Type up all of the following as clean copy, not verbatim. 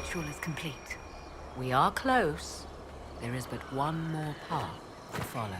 ritual is complete. We are close. There is but one more path to follow.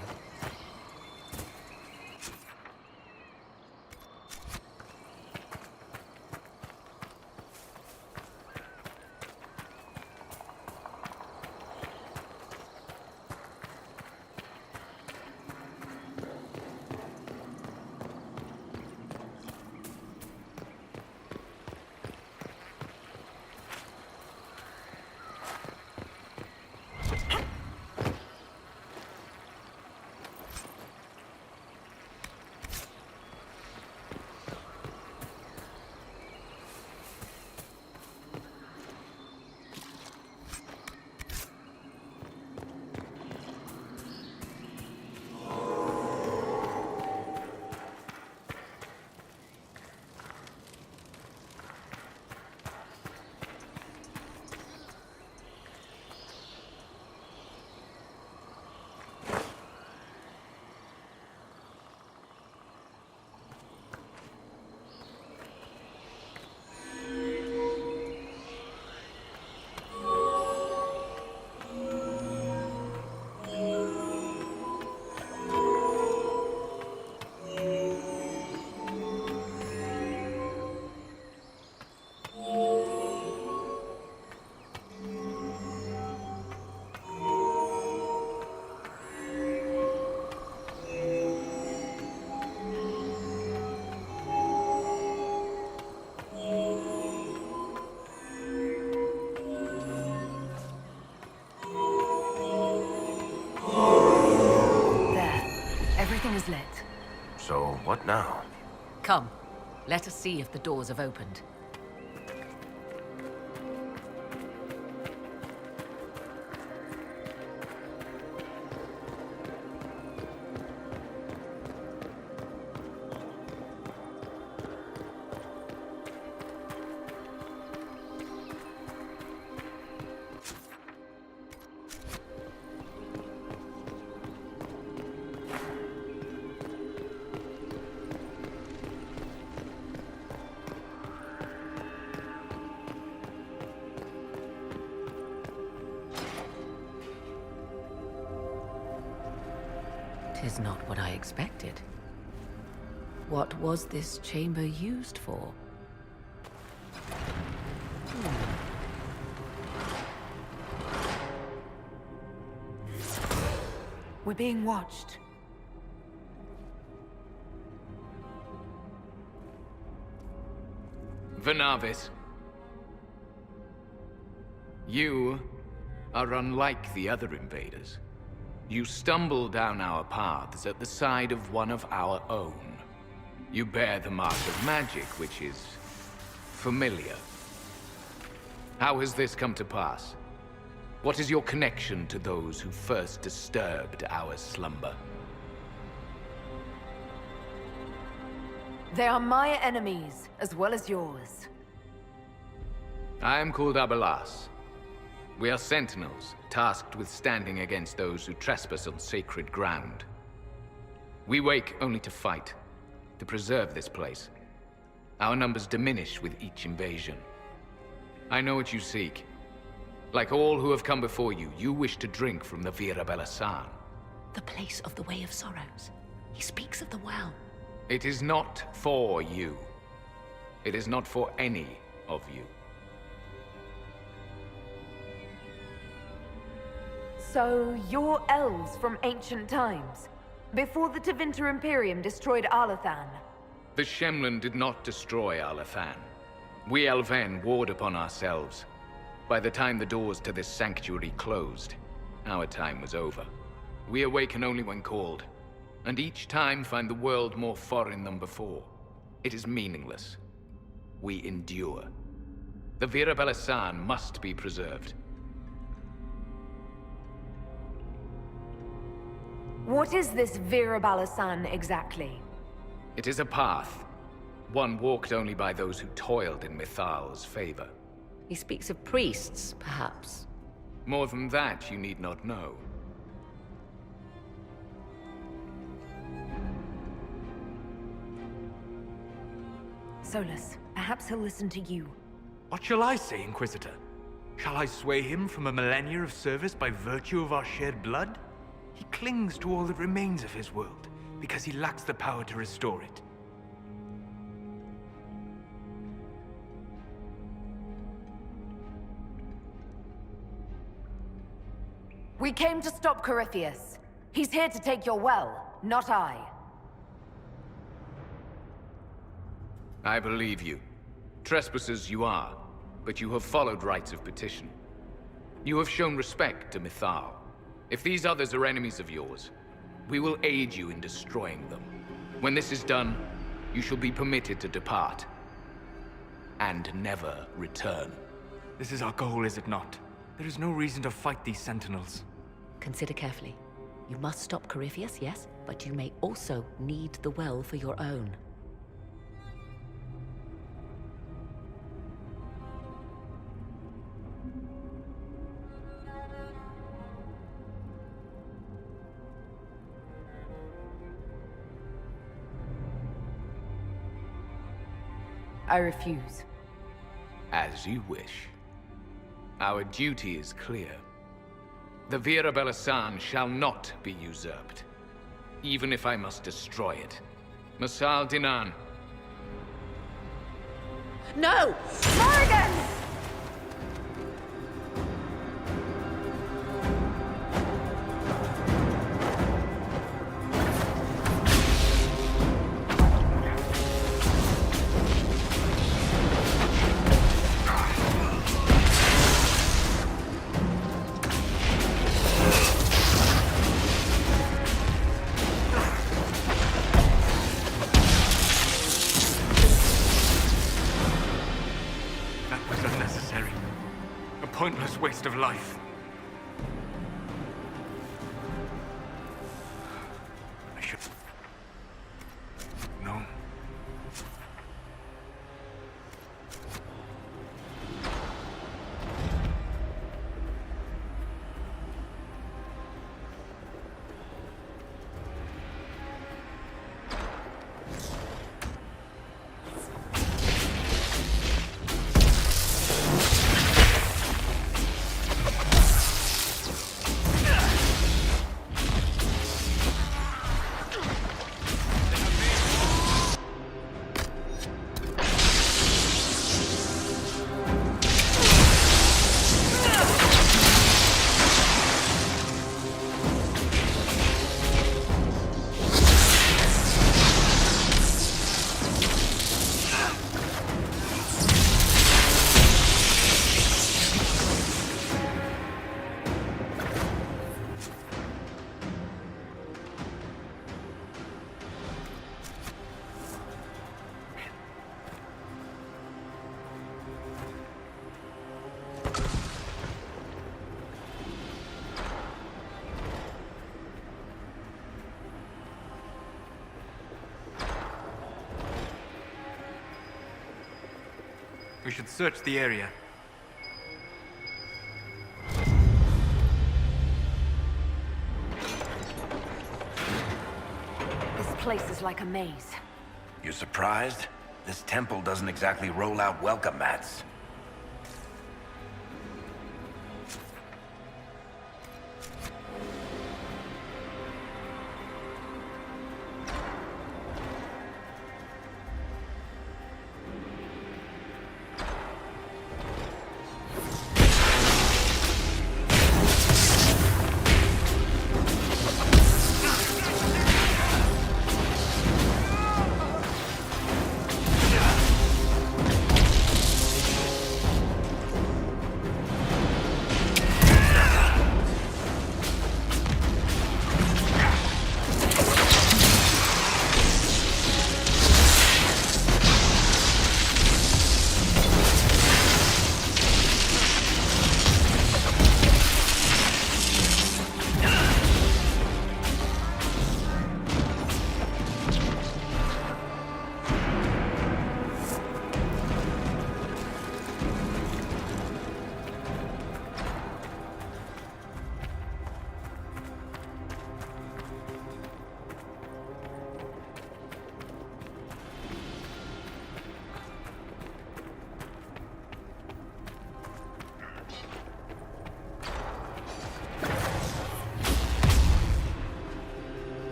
Everything is lit. So, what now? Come, let us see if the doors have opened. Is not what I expected. What was this chamber used for? We're being watched. Vernavis. You are unlike the other invaders. You stumble down our paths at the side of one of our own. You bear the mark of magic, which is familiar. How has this come to pass? What is your connection to those who first disturbed our slumber? They are my enemies, as well as yours. I am called Abelas. We are sentinels, tasked with standing against those who trespass on sacred ground. We wake only to fight, to preserve this place. Our numbers diminish with each invasion. I know what you seek. Like all who have come before you, you wish to drink from the Vira Belasan. The place of the Way of Sorrows. He speaks of the well. It is not for you. It is not for any of you. So, you're elves from ancient times, before the Tevinter Imperium destroyed Arlathan. The Shemlen did not destroy Arlathan. We Elven warred upon ourselves. By the time the doors to this sanctuary closed, our time was over. We awaken only when called, and each time find the world more foreign than before. It is meaningless. We endure. The Vira Belasan must be preserved. What is this Vira Belasan exactly? It is a path. One walked only by those who toiled in Mythal's favor. He speaks of priests, perhaps. More than that, you need not know. Solus, perhaps he'll listen to you. What shall I say, Inquisitor? Shall I sway him from a millennia of service by virtue of our shared blood? He clings to all that remains of his world, because he lacks the power to restore it. We came to stop Corypheus. He's here to take your well, not I. I believe you. Trespassers you are, but you have followed rites of petition. You have shown respect to Mythal. If these others are enemies of yours, we will aid you in destroying them. When this is done, you shall be permitted to depart. And never return. This is our goal, is it not? There is no reason to fight these sentinels. Consider carefully. You must stop Corypheus, yes, but you may also need the well for your own. I refuse. As you wish. Our duty is clear. The Vira Belasan shall not be usurped, even if I must destroy it. Masal Dinan. No! Morrigan! That was unnecessary. A pointless waste of life. I should... No. We should search the area. This place is like a maze. You surprised? This temple doesn't exactly roll out welcome mats.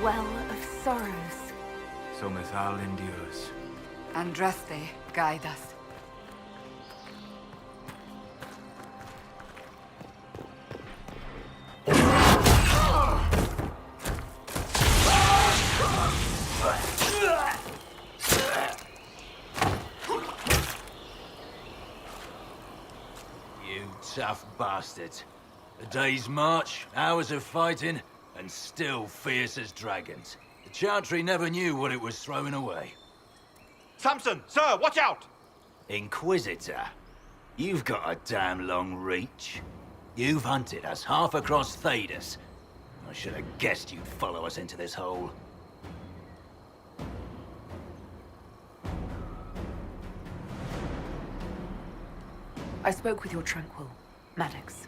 well of sorrows. So Mythal endures. Andraste, guide us. You tough bastards. A day's march, hours of fighting, and still fierce as dragons. The Chantry never knew what it was throwing away. Samson, sir, watch out! Inquisitor, you've got a damn long reach. You've hunted us half across Thedas. I should have guessed you'd follow us into this hole. I spoke with your Tranquil, Maddox.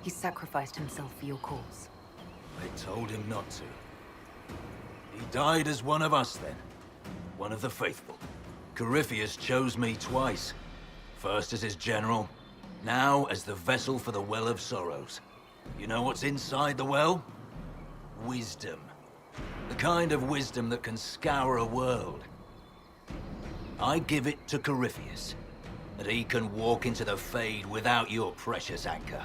He sacrificed himself for your cause. I told him not to. He died as one of us then. One of the faithful. Corypheus chose me twice. First as his general, now as the vessel for the Well of Sorrows. You know what's inside the well? Wisdom. The kind of wisdom that can scour a world. I give it to Corypheus, that he can walk into the Fade without your precious anchor.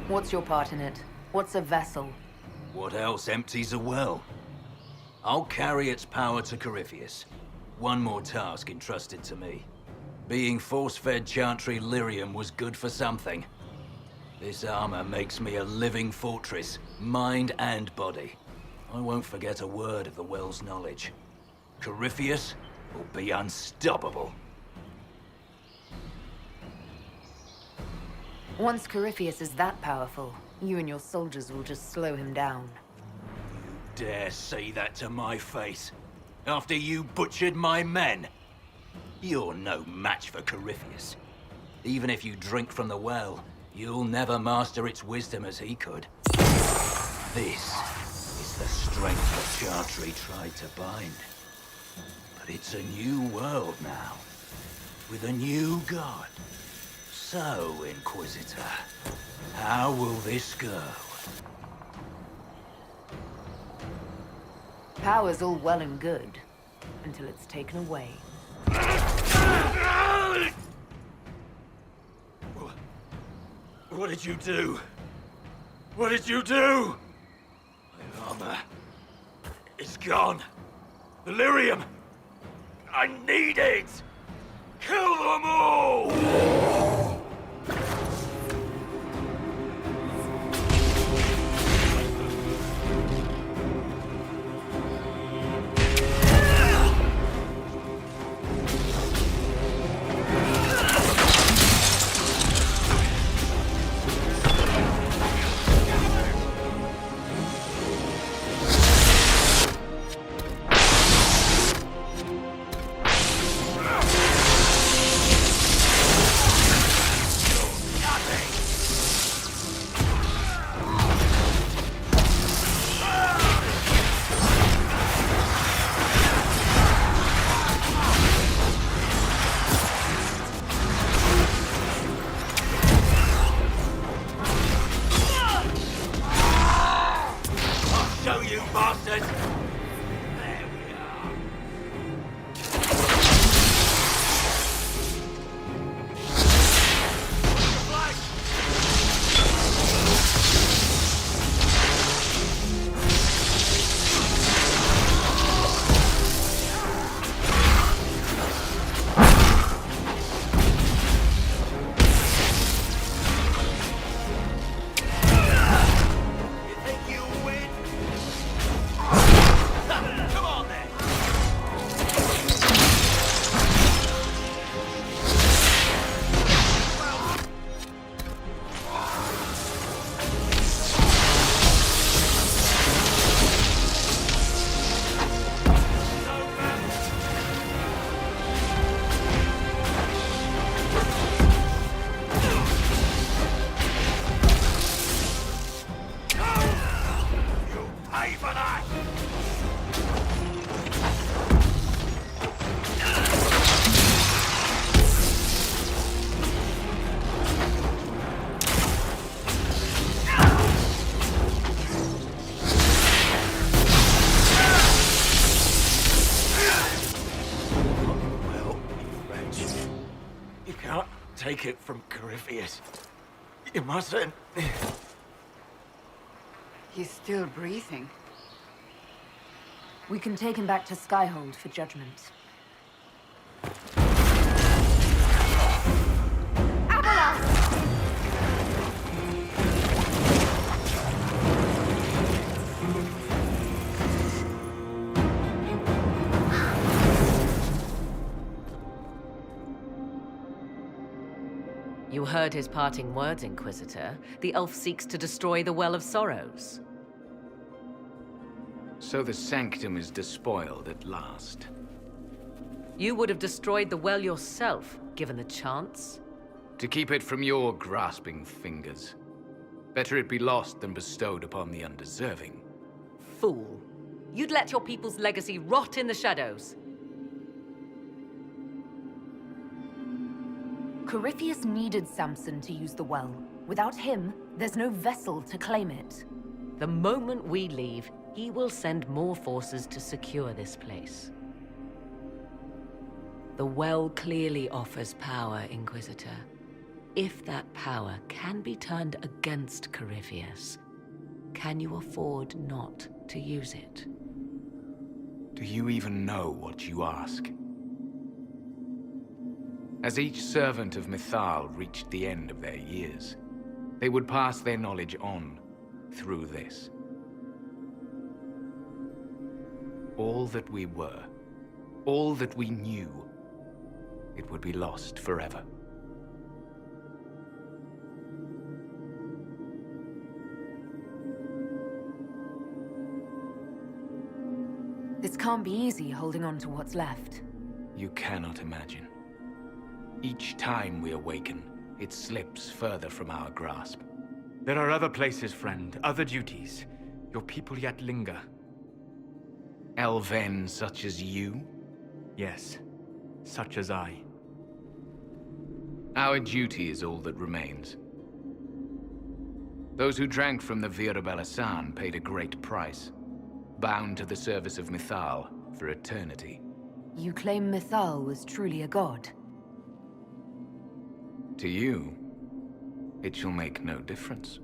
What's your part in it? What's a vessel? What else empties a well? I'll carry its power to Corypheus. One more task entrusted to me. Being force-fed Chantry lyrium was good for something. This armor makes me a living fortress, mind and body. I won't forget a word of the well's knowledge. Corypheus will be unstoppable. Once Corypheus is that powerful, you and your soldiers will just slow him down. You dare say that to my face? After you butchered my men? You're no match for Corypheus. Even if you drink from the well, you'll never master its wisdom as he could. This is the strength the Chantry tried to bind. But it's a new world now, with a new god. So, Inquisitor, how will this go? Power's all well and good, until it's taken away. What did you do? What did you do? My armor. It's gone. The lyrium. I need it! Kill them all! You bastard! There we are. You think you win? take it from Corypheus. You mustn't. He's still breathing. We can take him back to Skyhold for judgment. You heard his parting words, Inquisitor. The elf seeks to destroy the Well of Sorrows. So the sanctum is despoiled at last. You would have destroyed the well yourself, given the chance. To keep it from your grasping fingers. Better it be lost than bestowed upon the undeserving. Fool. You'd let your people's legacy rot in the shadows. Corypheus needed Samson to use the well. Without him, there's no vessel to claim it. The moment we leave, he will send more forces to secure this place. The well clearly offers power, Inquisitor. If that power can be turned against Corypheus, can you afford not to use it? Do you even know what you ask? As each servant of Mythal reached the end of their years, they would pass their knowledge on through this. All that we were, all that we knew, it would be lost forever. This can't be easy, holding on to what's left. You cannot imagine. Each time we awaken, it slips further from our grasp. There are other places, friend, other duties. Your people yet linger. Elven such as you? Yes, such as I. Our duty is all that remains. Those who drank from the Virabella paid a great price, bound to the service of Mythal for eternity. You claim Mythal was truly a god? To you, it shall make no difference.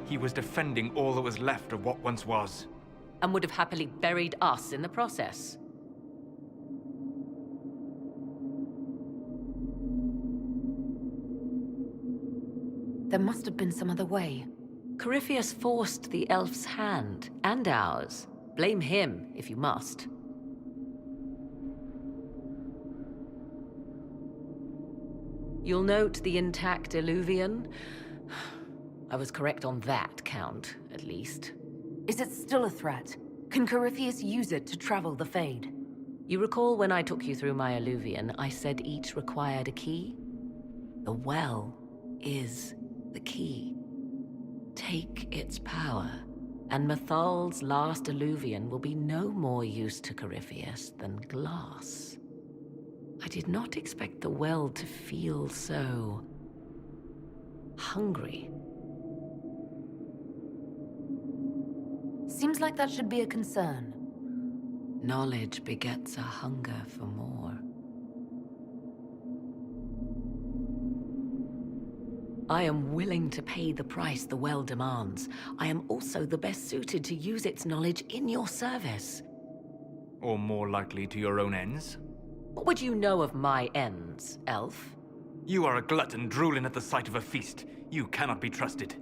He was defending all that was left of what once was. And would have happily buried us in the process. There must have been some other way. Corypheus forced the elf's hand, and ours. Blame him, if you must. You'll note the intact Illuvian. I was correct on that count, at least. Is it still a threat? Can Corypheus use it to travel the Fade? You recall when I took you through my Illuvian, I said each required a key? The well is the key. Take its power, and Mythal's last Illuvian will be no more use to Corypheus than glass. I did not expect the well to feel so hungry. Seems like that should be a concern. Knowledge begets a hunger for more. I am willing to pay the price the well demands. I am also the best suited to use its knowledge in your service. Or more likely to your own ends? What would you know of my ends, elf? You are a glutton drooling at the sight of a feast. You cannot be trusted.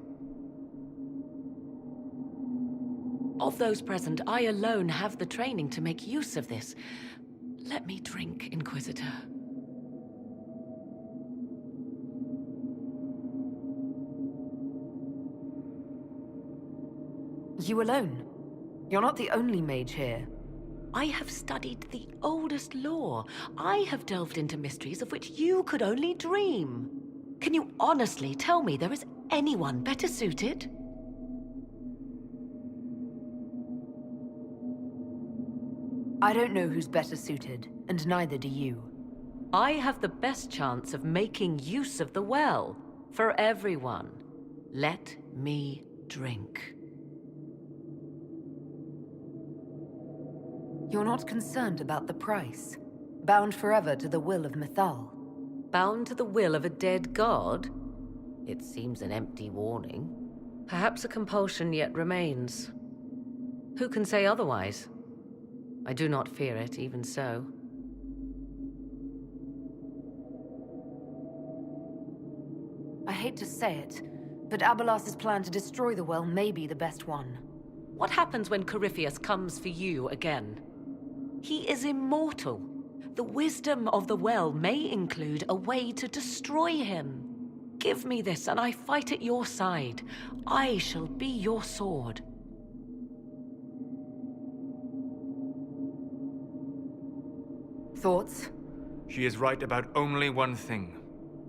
Of those present, I alone have the training to make use of this. Let me drink, Inquisitor. You alone? You're not the only mage here. I have studied the oldest lore. I have delved into mysteries of which you could only dream. Can you honestly tell me there is anyone better suited? I don't know who's better suited, and neither do you. I have the best chance of making use of the well. For everyone. Let me drink. You're not concerned about the price. Bound forever to the will of Mythal. Bound to the will of a dead god? It seems an empty warning. Perhaps a compulsion yet remains. Who can say otherwise? I do not fear it, even so. I hate to say it, but Abelas's plan to destroy the well may be the best one. What happens when Corypheus comes for you again? He is immortal. The wisdom of the well may include a way to destroy him. Give me this and I fight at your side. I shall be your sword. Thoughts? She is right about only one thing.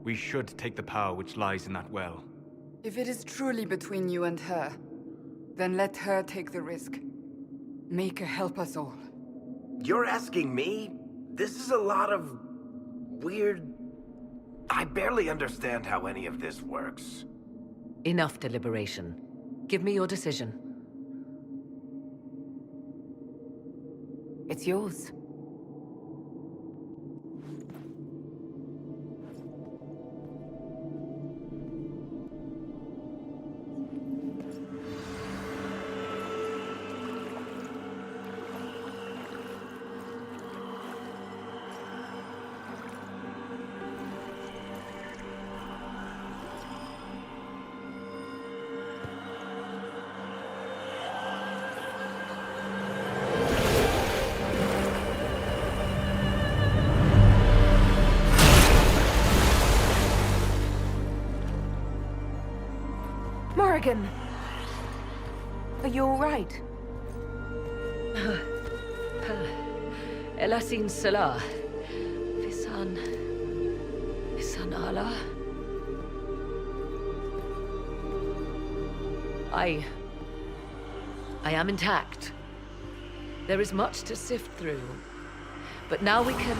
We should take the power which lies in that well. If it is truly between you and her, then let her take the risk. Make her help us all. You're asking me? This is a lot of... weird... I barely understand how any of this works. Enough deliberation. Give me your decision. It's yours. Morrigan! Are you all right? Elasin Salah. Visan Allah. I am intact. There is much to sift through. But now we can...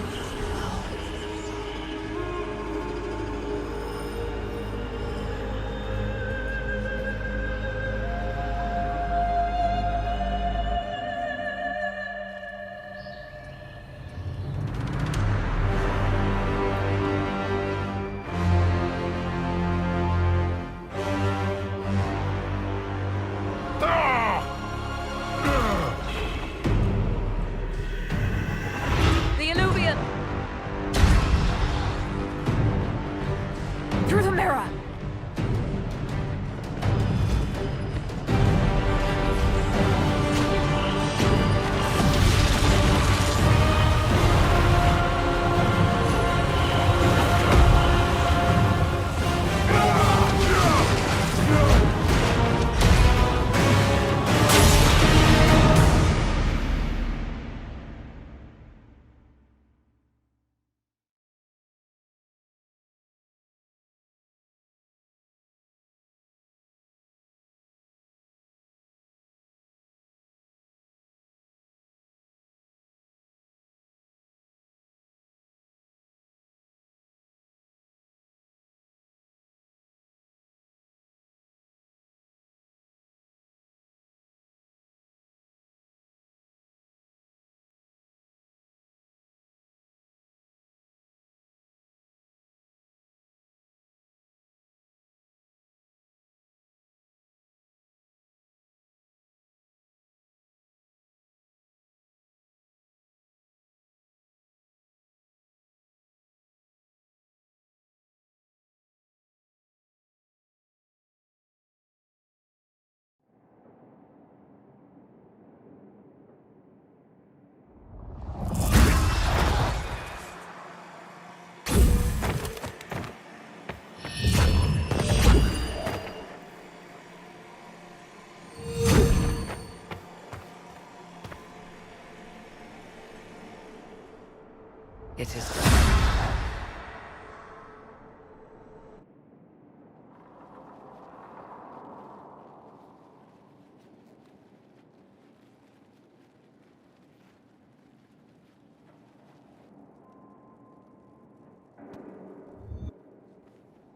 It is done.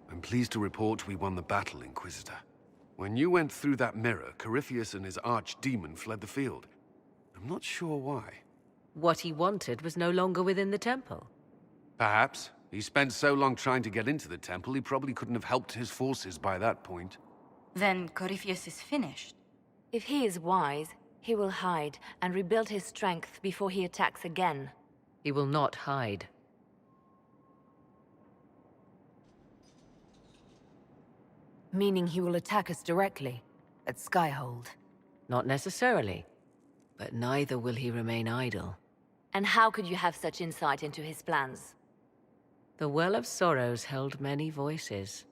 I'm pleased to report we won the battle, Inquisitor. When you went through that mirror, Corypheus and his archdemon fled the field. I'm not sure why. What he wanted was no longer within the temple. Perhaps. He spent so long trying to get into the temple, he probably couldn't have helped his forces by that point. Then Corypheus is finished. If he is wise, he will hide and rebuild his strength before he attacks again. He will not hide. Meaning he will attack us directly, at Skyhold. Not necessarily. But neither will he remain idle. And how could you have such insight into his plans? The Well of Sorrows held many voices,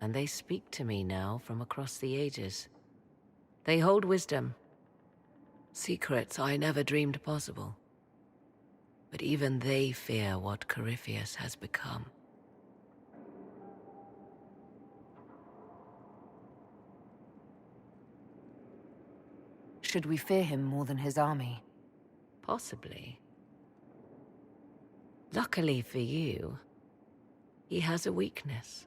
and they speak to me now from across the ages. They hold wisdom, secrets I never dreamed possible. But even they fear what Corypheus has become. Should we fear him more than his army? Possibly. Luckily for you, he has a weakness.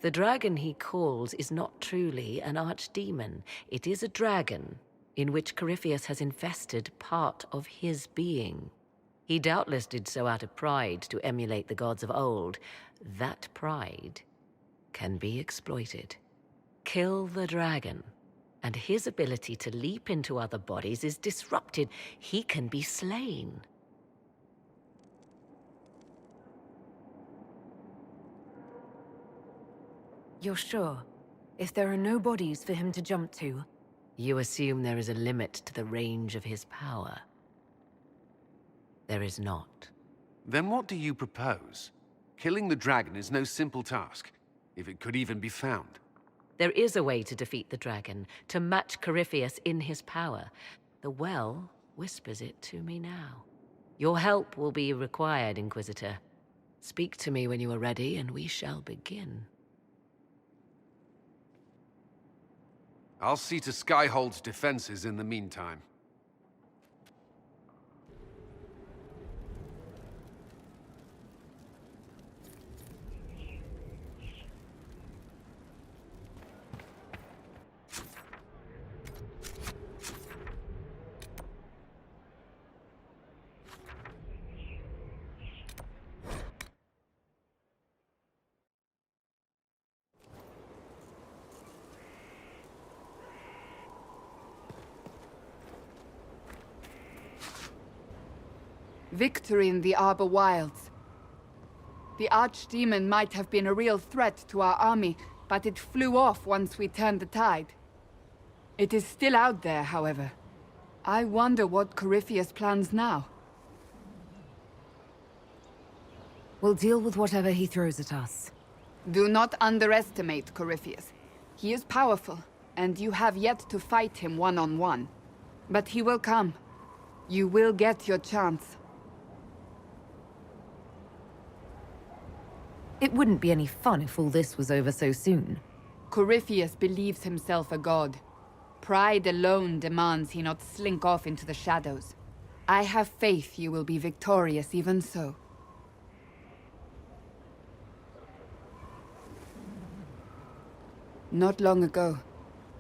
The dragon he calls is not truly an archdemon. It is a dragon in which Corypheus has infested part of his being. He doubtless did so out of pride to emulate the gods of old. That pride can be exploited. Kill the dragon, and his ability to leap into other bodies is disrupted. He can be slain. You're sure? If there are no bodies for him to jump to? You assume there is a limit to the range of his power. There is not. Then what do you propose? Killing the dragon is no simple task, if it could even be found. There is a way to defeat the dragon, to match Corypheus in his power. The well whispers it to me now. Your help will be required, Inquisitor. Speak to me when you are ready, and we shall begin. I'll see to Skyhold's defenses in the meantime. Victory in the Arbor Wilds. The Archdemon might have been a real threat to our army, but it flew off once we turned the tide. It is still out there, however. I wonder what Corypheus plans now. We'll deal with whatever he throws at us. Do not underestimate Corypheus. He is powerful, and you have yet to fight him one-on-one. But he will come. You will get your chance. It wouldn't be any fun if all this was over so soon. Corypheus believes himself a god. Pride alone demands he not slink off into the shadows. I have faith you will be victorious even so. Not long ago,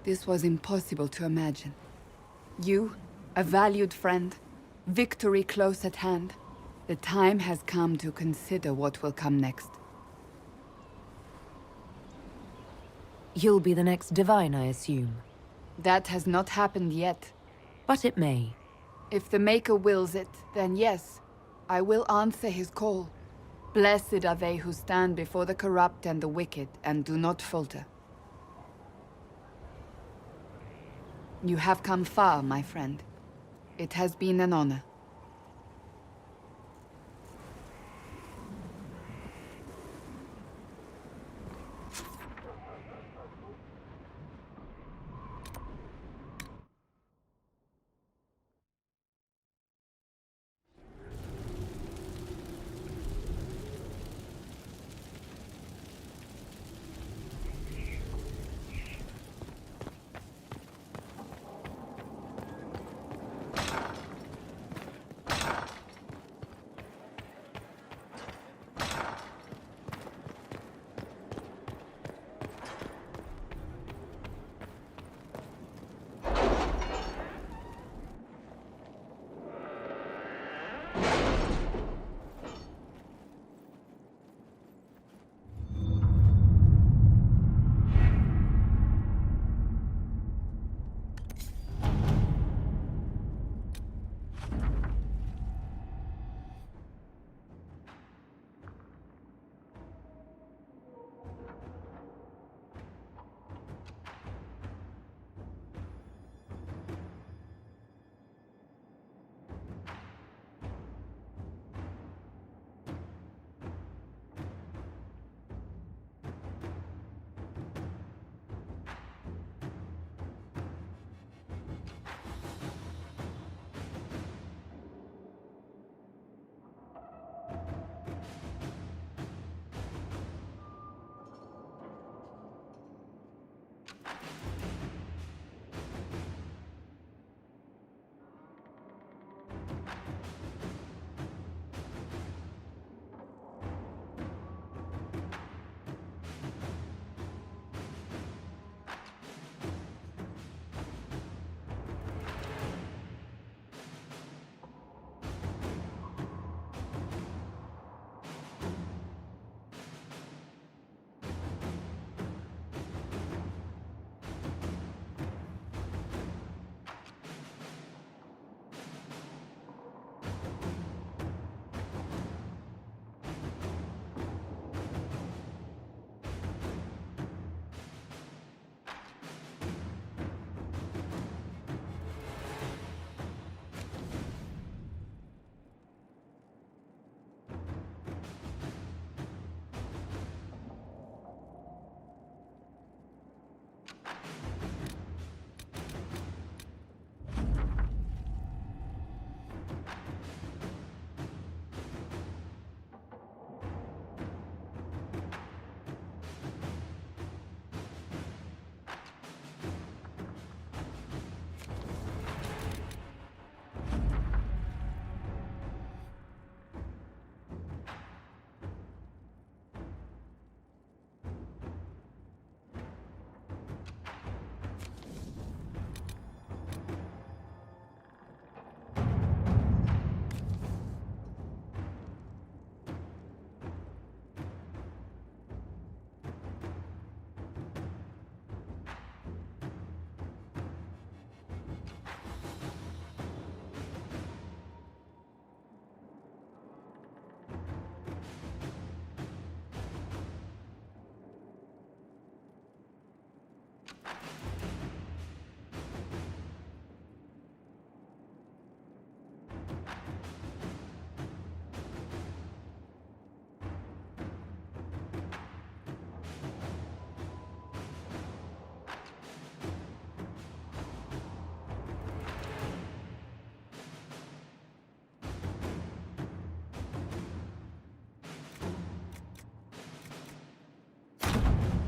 this was impossible to imagine. You, a valued friend, victory close at hand. The time has come to consider what will come next. You'll be the next Divine, I assume. That has not happened yet. But it may. If the Maker wills it, then yes, I will answer his call. Blessed are they who stand before the corrupt and the wicked and do not falter. You have come far, my friend. It has been an honor.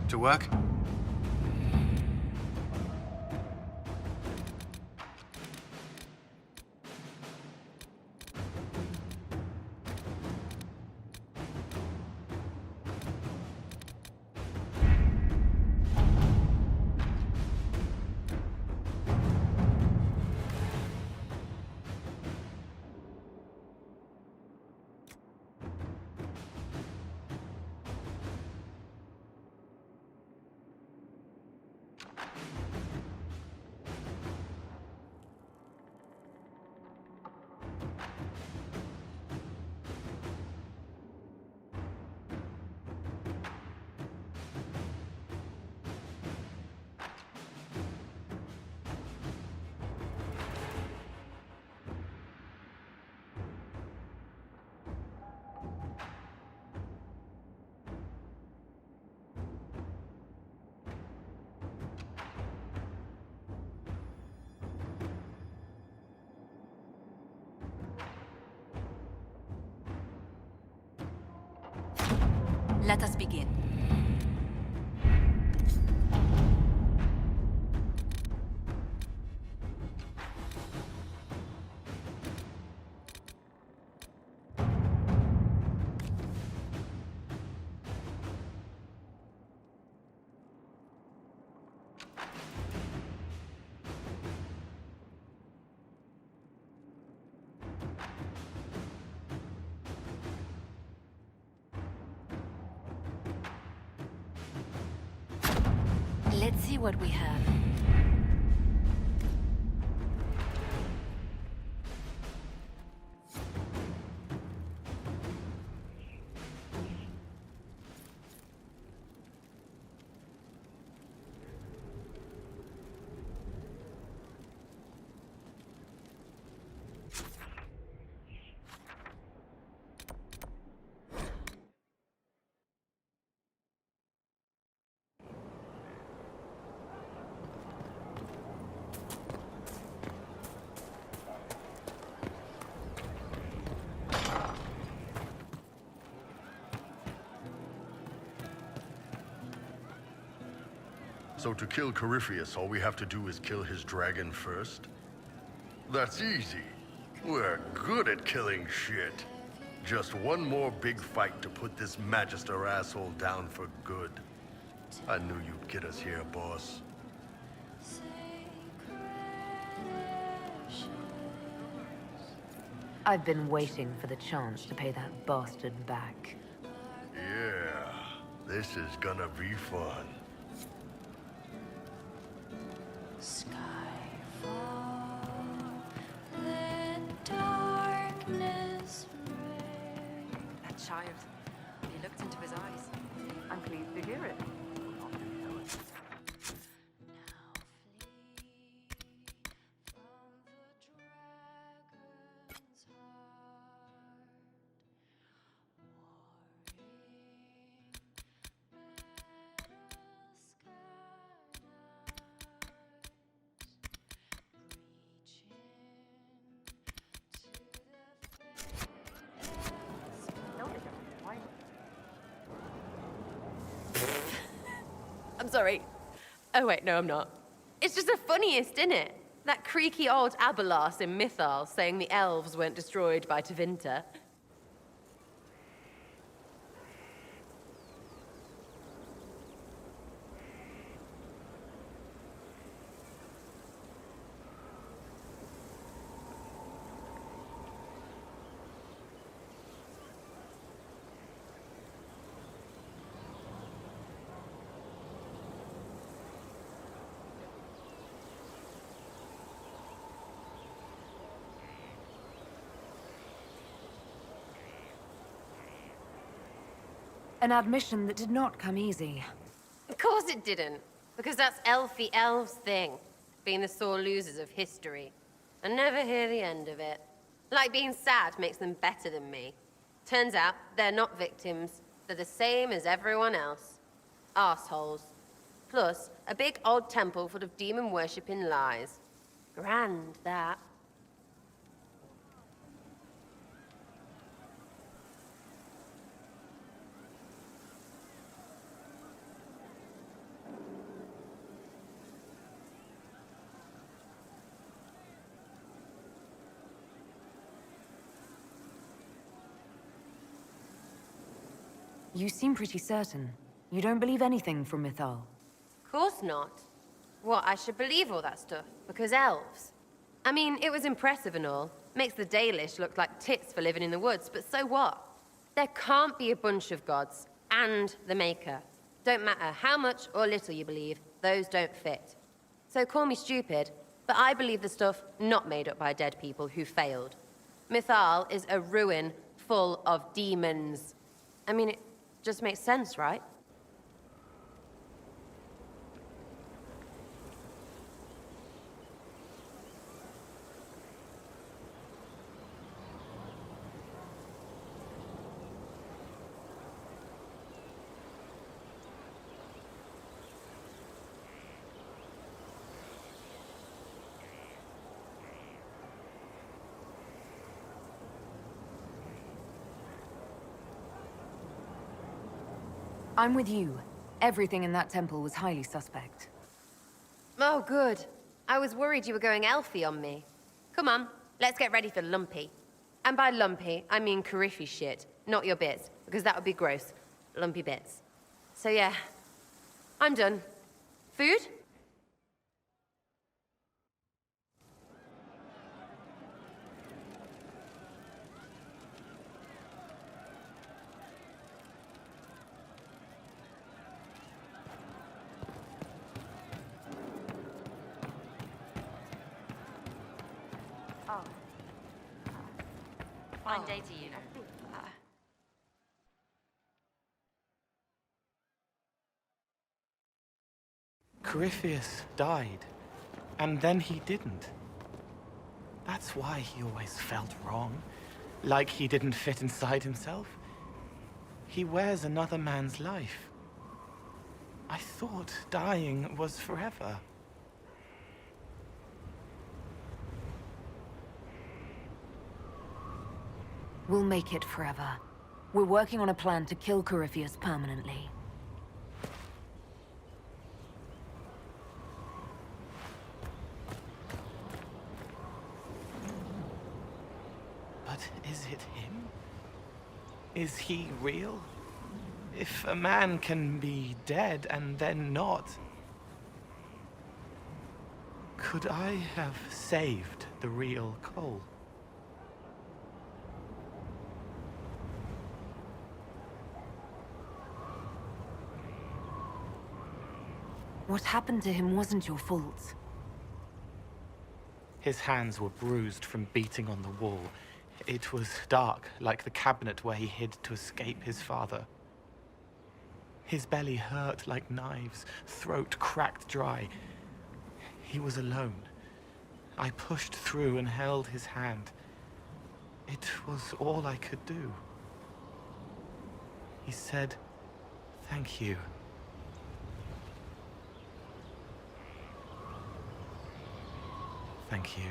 To work? Let us begin. Let's see what we have. So to kill Corypheus, all we have to do is kill his dragon first? That's easy. We're good at killing shit. Just one more big fight to put this Magister asshole down for good. I knew you'd get us here, boss. I've been waiting for the chance to pay that bastard back. Yeah, this is gonna be fun. That child. He looked into his eyes. I'm pleased to hear it. I'm sorry. Oh wait, no I'm not. It's just the funniest, isn't it? That creaky old Abelas in Mythal saying the elves weren't destroyed by Tevinter. An admission that did not come easy. Of course it didn't. Because that's elfy elves thing. Being the sore losers of history. I never hear the end of it. Like being sad makes them better than me. Turns out they're not victims. They're the same as everyone else. Arseholes. Plus, a big old temple full of demon-worshipping lies. Grand, that. You seem pretty certain. You don't believe anything from Mythal. Course not. What, I should believe all that stuff? Because elves? I mean, it was impressive and all. Makes the Dalish look like tits for living in the woods, but so what? There can't be a bunch of gods and the Maker. Don't matter how much or little you believe, those don't fit. So call me stupid, but I believe the stuff not made up by dead people who failed. Mythal is a ruin full of demons. I mean, it just makes sense, right? I'm with you. Everything in that temple was highly suspect. Oh, good. I was worried you were going elfy on me. Come on, let's get ready for lumpy. And by lumpy, I mean Corypheus shit, not your bits, because that would be gross. Lumpy bits. So yeah, I'm done. Food? Fine day to you. Corypheus died, and then he didn't. That's why he always felt wrong, like he didn't fit inside himself. He wears another man's life. I thought dying was forever. We'll make it forever. We're working on a plan to kill Corypheus permanently. But is it him? Is he real? If a man can be dead and then not, could I have saved the real Cole? What happened to him wasn't your fault. His hands were bruised from beating on the wall. It was dark, like the cabinet where he hid to escape his father. His belly hurt like knives, throat cracked dry. He was alone. I pushed through and held his hand. It was all I could do. He said, "Thank you." Thank you.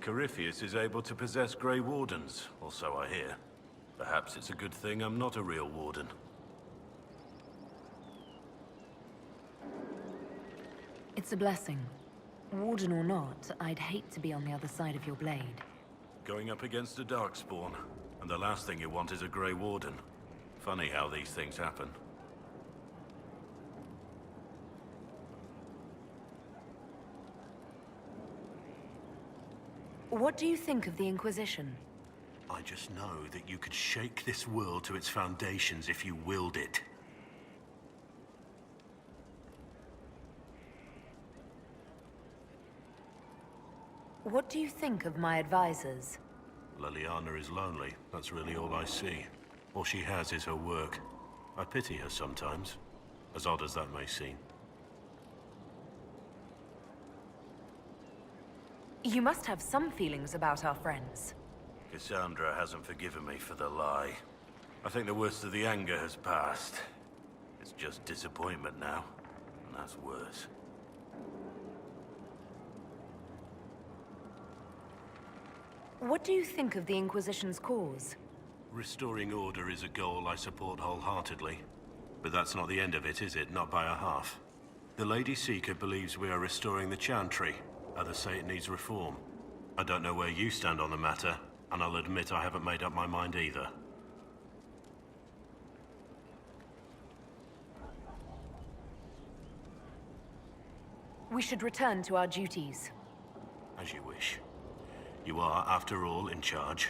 Corypheus is able to possess Grey Wardens, or so I hear. Perhaps it's a good thing I'm not a real Warden. It's a blessing. Warden or not, I'd hate to be on the other side of your blade. Going up against a Darkspawn, and the last thing you want is a Grey Warden. Funny how these things happen. What do you think of the Inquisition? I just know that you could shake this world to its foundations if you willed it. What do you think of my advisors? Leliana is lonely. That's really all I see. All she has is her work. I pity her sometimes, as odd as that may seem. You must have some feelings about our friends. Cassandra hasn't forgiven me for the lie. I think the worst of the anger has passed. It's just disappointment now, and that's worse. What do you think of the Inquisition's cause? Restoring order is a goal I support wholeheartedly. But that's not the end of it, is it? Not by a half. The Lady Seeker believes we are restoring the Chantry. Others say it needs reform. I don't know where you stand on the matter, and I'll admit I haven't made up my mind either. We should return to our duties. As you wish. You are, after all, in charge.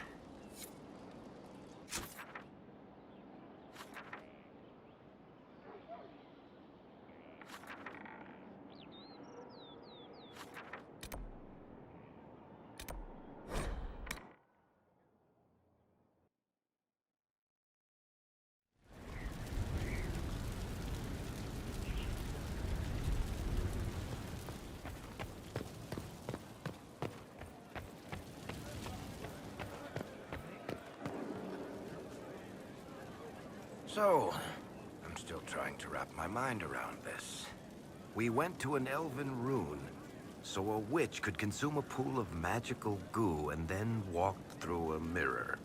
So, I'm still trying to wrap my mind around this. We went to an elven rune, so a witch could consume a pool of magical goo and then walked through a mirror.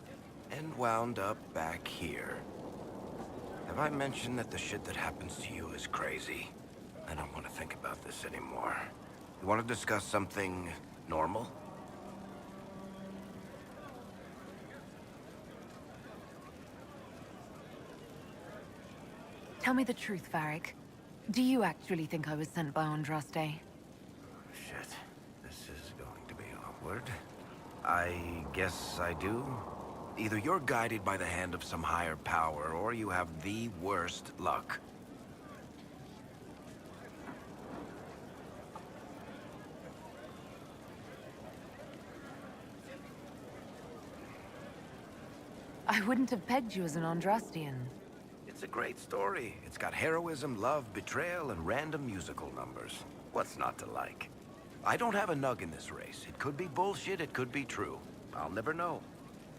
And wound up back here. Have I mentioned that the shit that happens to you is crazy? I don't want to think about this anymore. You want to discuss something normal? Tell me the truth, Varric. Do you actually think I was sent by Andraste? Shit. This is going to be awkward. I guess I do. Either you're guided by the hand of some higher power, or you have the worst luck. I wouldn't have pegged you as an Andrastian. It's a great story. It's got heroism, love, betrayal, and random musical numbers. What's not to like? I don't have a nug in this race. It could be bullshit, it could be true. I'll never know.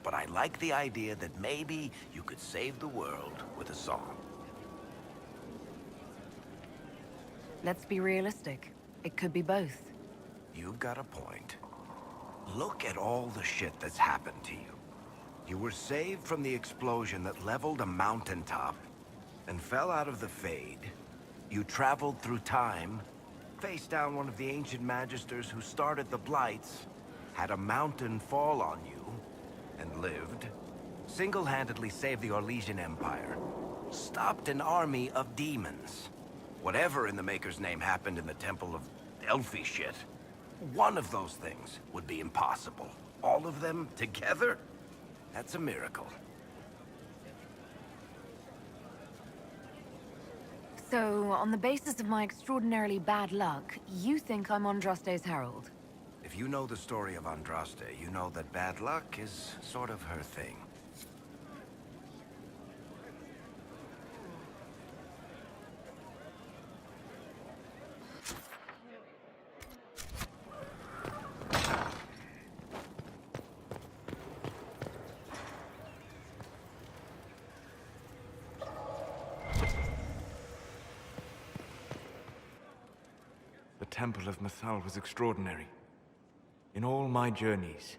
But I like the idea that maybe you could save the world with a song. Let's be realistic. It could be both. You've got a point. Look at all the shit that's happened to you. You were saved from the explosion that leveled a mountaintop and fell out of the Fade. You traveled through time, faced down one of the ancient magisters who started the Blights, had a mountain fall on you, and lived. Single-handedly saved the Orlesian Empire. Stopped an army of demons. Whatever in the Maker's name happened in the Temple of Elfie shit, one of those things would be impossible. All of them together? That's a miracle. So, on the basis of my extraordinarily bad luck, you think I'm Andraste's herald? If you know the story of Andraste, you know that bad luck is sort of her thing. The Temple of Mythal was extraordinary. In all my journeys,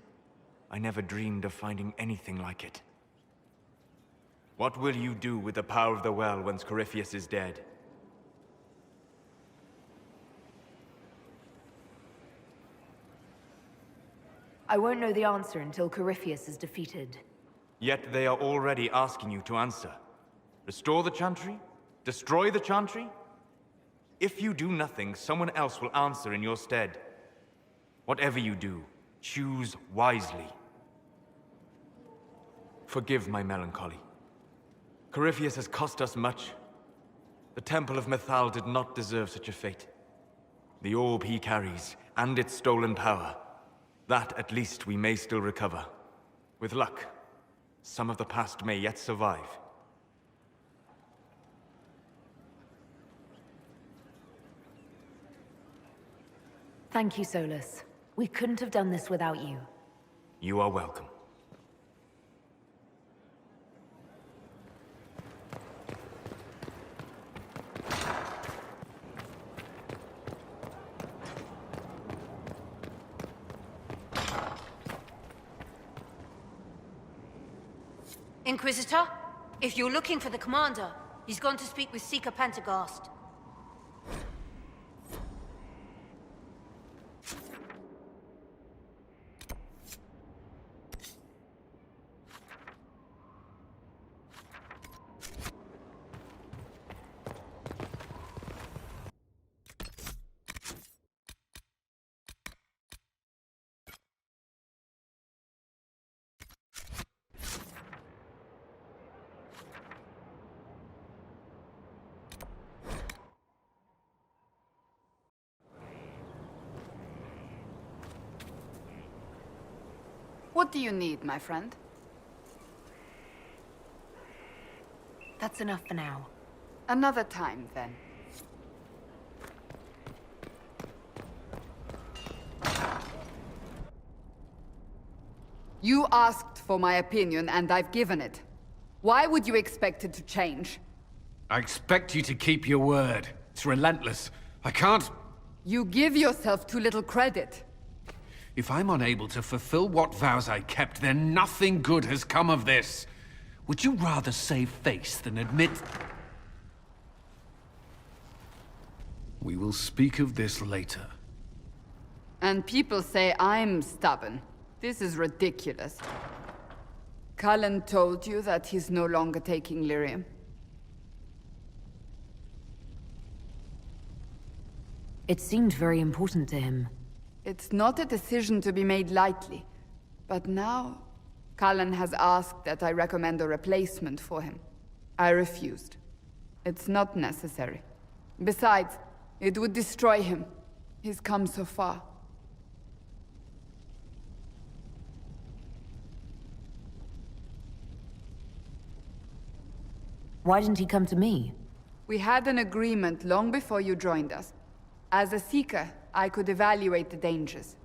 I never dreamed of finding anything like it. What will you do with the power of the well once Corypheus is dead? I won't know the answer until Corypheus is defeated. Yet they are already asking you to answer. Restore the Chantry? Destroy the Chantry? If you do nothing, someone else will answer in your stead. Whatever you do, choose wisely. Forgive my melancholy. Corypheus has cost us much. The Temple of Mythal did not deserve such a fate. The orb he carries, and its stolen power, that at least we may still recover. With luck, some of the past may yet survive. Thank you, Solus. We couldn't have done this without you. You are welcome. Inquisitor, if you're looking for the commander, he's gone to speak with Seeker Pentagast. What do you need, my friend? That's enough for now. Another time, then. You asked for my opinion, and I've given it. Why would you expect it to change? I expect you to keep your word. It's relentless. I can't... You give yourself too little credit. If I'm unable to fulfill what vows I kept, then nothing good has come of this. Would you rather save face than admit... We will speak of this later. And people say I'm stubborn. This is ridiculous. Cullen told you that he's no longer taking lyrium. It seemed very important to him. It's not a decision to be made lightly. But now, Cullen has asked that I recommend a replacement for him. I refused. It's not necessary. Besides, it would destroy him. He's come so far. Why didn't he come to me? We had an agreement long before you joined us. As a Seeker, I could evaluate the dangers.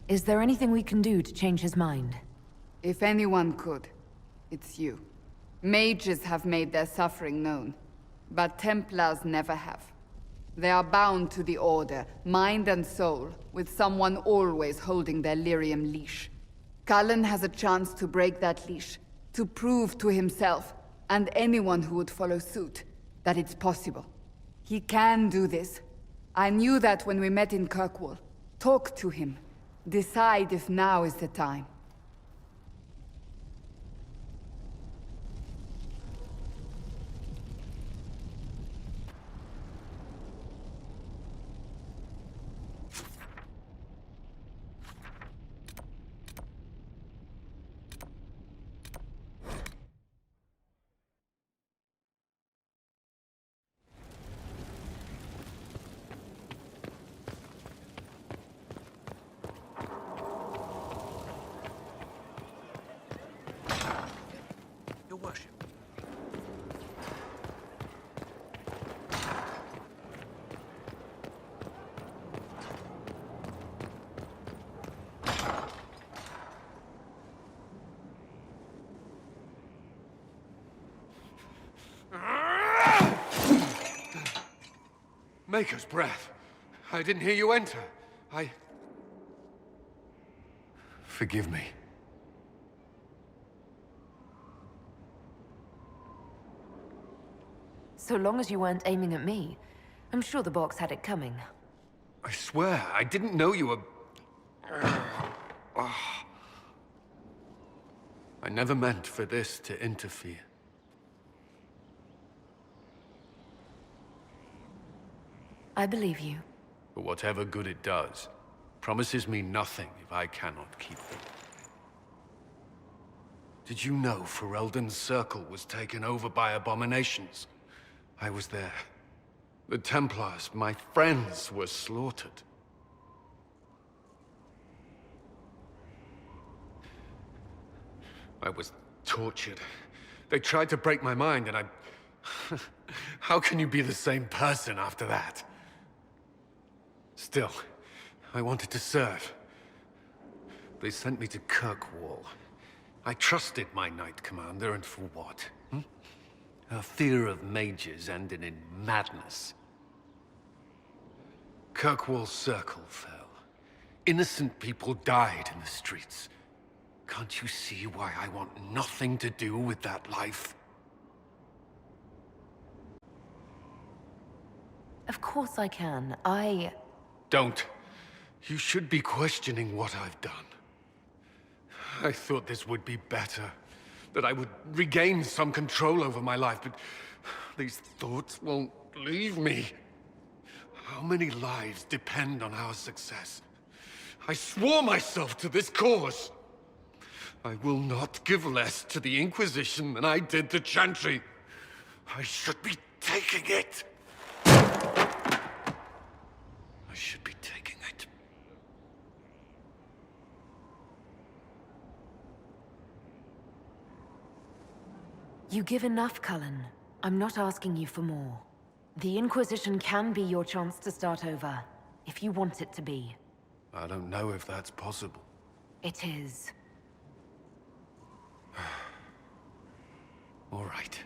Is there anything we can do to change his mind? If anyone could, it's you. Mages have made their suffering known, but Templars never have. They are bound to the Order, mind and soul, with someone always holding their lyrium leash. Cullen has a chance to break that leash, to prove to himself, and anyone who would follow suit, that it's possible. He can do this. I knew that when we met in Kirkwall. Talk to him. Decide if now is the time. Your worship. Maker's breath. I didn't hear you enter. Forgive me. So long as you weren't aiming at me, I'm sure the box had it coming. I swear, I didn't know you were... I never meant for this to interfere. I believe you. But whatever good it does, promises me nothing if I cannot keep it. Did you know Ferelden's circle was taken over by abominations? I was there. The Templars, my friends, were slaughtered. I was tortured. They tried to break my mind, and I... How can you be the same person after that? Still, I wanted to serve. They sent me to Kirkwall. I trusted my Knight Commander, and for what? Her fear of mages ended in madness. Kirkwall Circle fell. Innocent people died in the streets. Can't you see why I want nothing to do with that life? Of course I can. Don't. You should be questioning what I've done. I thought this would be better. That I would regain some control over my life, but these thoughts won't leave me. How many lives depend on our success? I swore myself to this cause. I will not give less to the Inquisition than I did to Chantry. I should be taking it. I should be taking it. You give enough, Cullen. I'm not asking you for more. The Inquisition can be your chance to start over, if you want it to be. I don't know if that's possible. It is. All right.